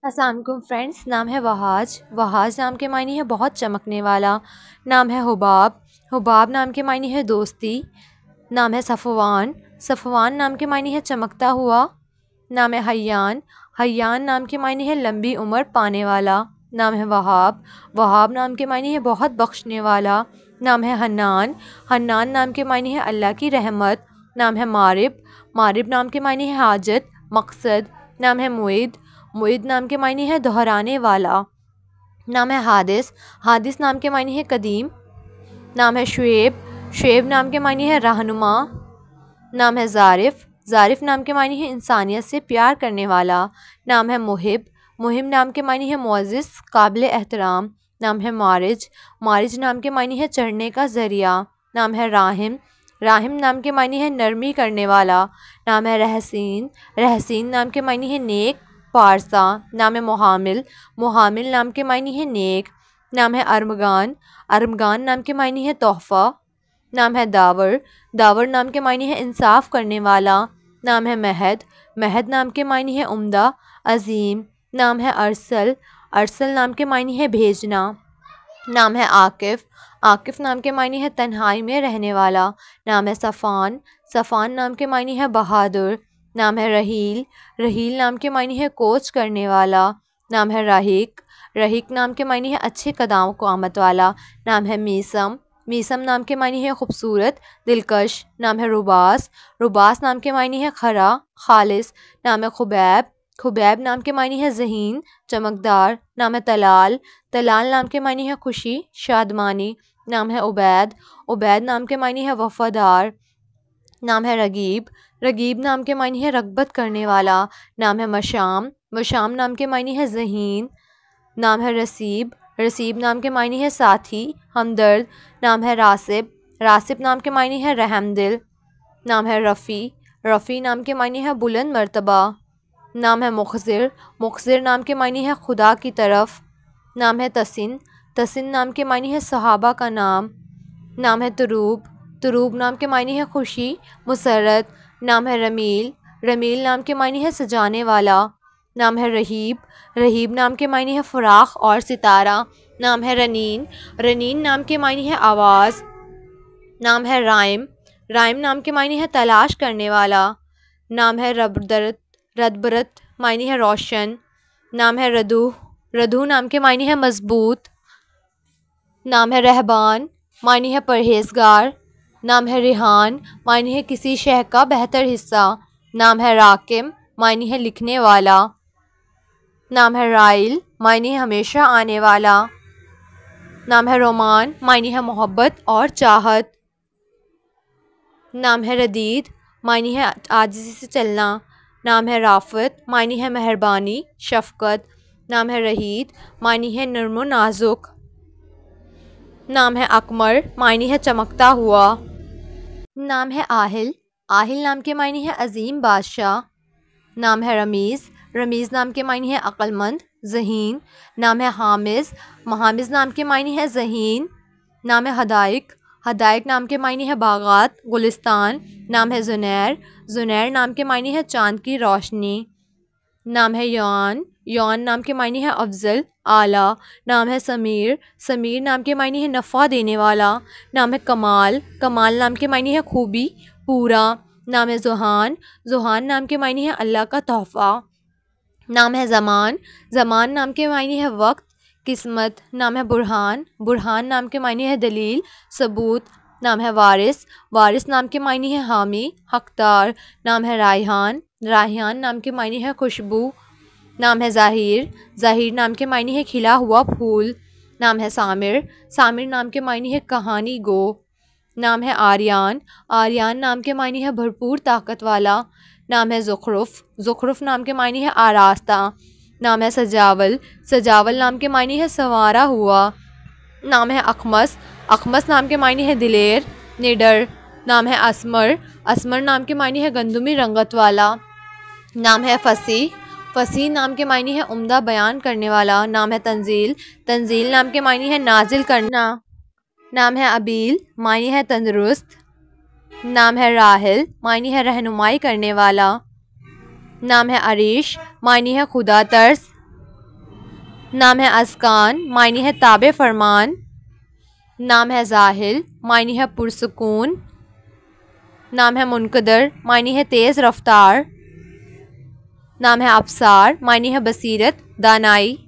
अस्सलाम वालेकुम फ्रेंड्स। नाम है वहाज। वहाज नाम के मायने है बहुत चमकने वाला। नाम है हुबाब। हुबाब नाम के मायने है दोस्ती। नाम है सफ़वान। सफ़वान नाम के मायने है चमकता हुआ। नाम है हय्यान। हय्यान नाम के मायने है लंबी उम्र पाने वाला। नाम है वहाब। वहाब नाम के मायने है बहुत बख्शने वाला। नाम है हन्नान। हन्नान नाम के मायने है अल्लाह की रहमत। नाम है मारिब। मारिब नाम के मायने है हाजत, मकसद। नाम है मुईद। मुईद नाम के मायने है दोहराने वाला। नाम है हादिस। हादिस नाम के मायने है कदीम। नाम है शुएब। शुएब नाम के मायने है रहनुमा। नाम है ज़ारिफ़। ज़ारिफ़ नाम के मायने है इंसानियत से प्यार करने वाला। नाम है मुहिब। मुहिब नाम के मायने है मुअज़्ज़िज़, काबिल एहतराम। नाम है मारिज। मारिज नाम के मायने है चढ़ने का ज़रिया। नाम है राहिम। राहिम नाम के मायने है नरमी करने वाला। नाम है रहसीन। रहसीन नाम के मायने है नेक, पारसा। नाम है मुहामिल। मुहामिल नाम के मायने है नेक। नाम है अरमगान। अरमगान नाम के मायने है तोहफ़ा। नाम है दावर। दावर नाम के मायने है इंसाफ करने वाला। नाम है महद। महद नाम के मायने है उम्दा, अजीम। नाम है अरसल। अरसल नाम के मायने है भेजना। नाम है आकिफ़। आकिफ़ नाम के मायने है तन्हाई में रहने वाला। नाम है सफ़ान। सफ़ान नाम के मायने है बहादुर। नाम है रहील। रहील नाम के मायने है कोच करने वाला। नाम है रहीक। रहीक नाम के मायने है अच्छे कदम को आमद वाला। नाम है मीसम। मीसम नाम के मायने है खूबसूरत, दिलकश। नाम है रुबास। रुबास नाम के मायने है खरा, खालिस। नाम है खुबैब। खुबैब नाम के मायने है ज़हीन, चमकदार। नाम है तलाल। तलाल नाम के मायने है खुशी, शादमानी। नाम है उबैद। उबैद नाम के मायने है वफ़ादार। नाम है रगीब। रगीब नाम के मायने है रग़बत करने वाला। नाम है मशाम। मशाम नाम के मायने है ज़हीन। नाम है रसीब। रसीब नाम के मायने है साथी, हमदर्द। नाम है रासिब। रासिब नाम के मायने है रहमदिल। नाम है रफ़ी। रफ़ी नाम के मायने है बुलंद मर्तबा। नाम है मुखज़िर। मुखज़िर नाम के मायने है खुदा की तरफ। नाम है तसिन। तसिन नाम के मायने है सहाबा का नाम। नाम है तुरूब। तुरूब नाम के मायने है खुशी, मुसरत। नाम है रमील। रमील नाम के मायने है सजाने वाला। नाम है रहीब। रहीब नाम के मायने है फ़राख और सितारा। नाम है रनीन। रनीन नाम के मायने है आवाज़। नाम है राइम। राइम नाम के मायने है तलाश करने वाला। नाम है रबदरत। रदबरत मायने है रोशन। नाम है रदू। रदू नाम के मायने है मजबूत। नाम है रहबान, मायने है परहेजगार। नाम है रिहान, मायने है किसी शय का बेहतर हिस्सा। नाम है राकिम, मायने है लिखने वाला। नाम है राइल, मायने है हमेशा आने वाला। नाम है रोमान, मायने है मोहब्बत और चाहत। नाम है रदीद, मायने है आजिज़ी से चलना। नाम है राफ़त, मायने है मेहरबानी, शफ़क़त। नाम है रहीद, मायने है नर्म नाजुक। नाम है अकमर, मायने है चमकता हुआ। नाम है आहिल। आहिल नाम के मायने है अजीम बादशाह। नाम है रमीज़। रमीज़ नाम के मायने है अक्लमंद, ज़हीन। नाम है हामिज़। हामिज़ नाम के मायने है ज़हीन। नाम है हदाइक। हदाइक नाम के मायने है बागात, गुलिस्तान। नाम है ज़ुनैर। ज़ुनैर नाम के मायने है चाँद की रोशनी। नाम है यौन। यौन नाम के मायने है अफजल, आला। नाम है समीर। समीर नाम के मायने है नफ़ा देने वाला। नाम है कमाल। कमाल नाम के मायने है खूबी, पूरा। नाम है ज़ुहान। ज़ुहान नाम के मायने है अल्लाह का तोहफ़ा। नाम है ज़मान। ज़मान नाम के मायने है वक्त, किस्मत। नाम है बुरहान। बुरहान नाम के मायने है दलील, सबूत। नाम है वारिस। वारिस नाम के मायने है हामी, हकदार। नाम है रायहान। रायहान नाम के मायने है खुशबू। नाम है ज़ाहिर। ज़ाहिर नाम के मायने है खिला हुआ फूल। नाम है सामिर। सामिर नाम के मायने है कहानी गो। नाम है आर्यान। आर्यान नाम के मायने है भरपूर ताकत वाला। नाम है ज़ुखरुफ़। ज़ुखरुफ़ नाम के मायने है आरास्ता। नाम है सजावल। सजावल नाम के मायने है संवारा हुआ। नाम है अखमस। अखमस नाम के मायने है दिलेर, निडर। नाम है असमर। असमर नाम के मायने है गंदुमी रंगत वाला। नाम है फ़सी। फ़सी नाम के मायने है उम्दा बयान करने वाला। नाम है तंजील। तंजील नाम के मायने है नाजिल करना। नाम है अबील, मायने है तंदुरुस्त। नाम है राहिल, मायने है रहनुमाई करने वाला। नाम है अरीश, मायने है खुदा तरस। नाम है अस्कान, मायने है ताबे फरमान। नाम है जाहिल, मायने है पुरसुकून। नाम है मुनकदर, मायने है तेज़ रफ्तार। नाम है अबसार, मायने है बसीरत दानाई।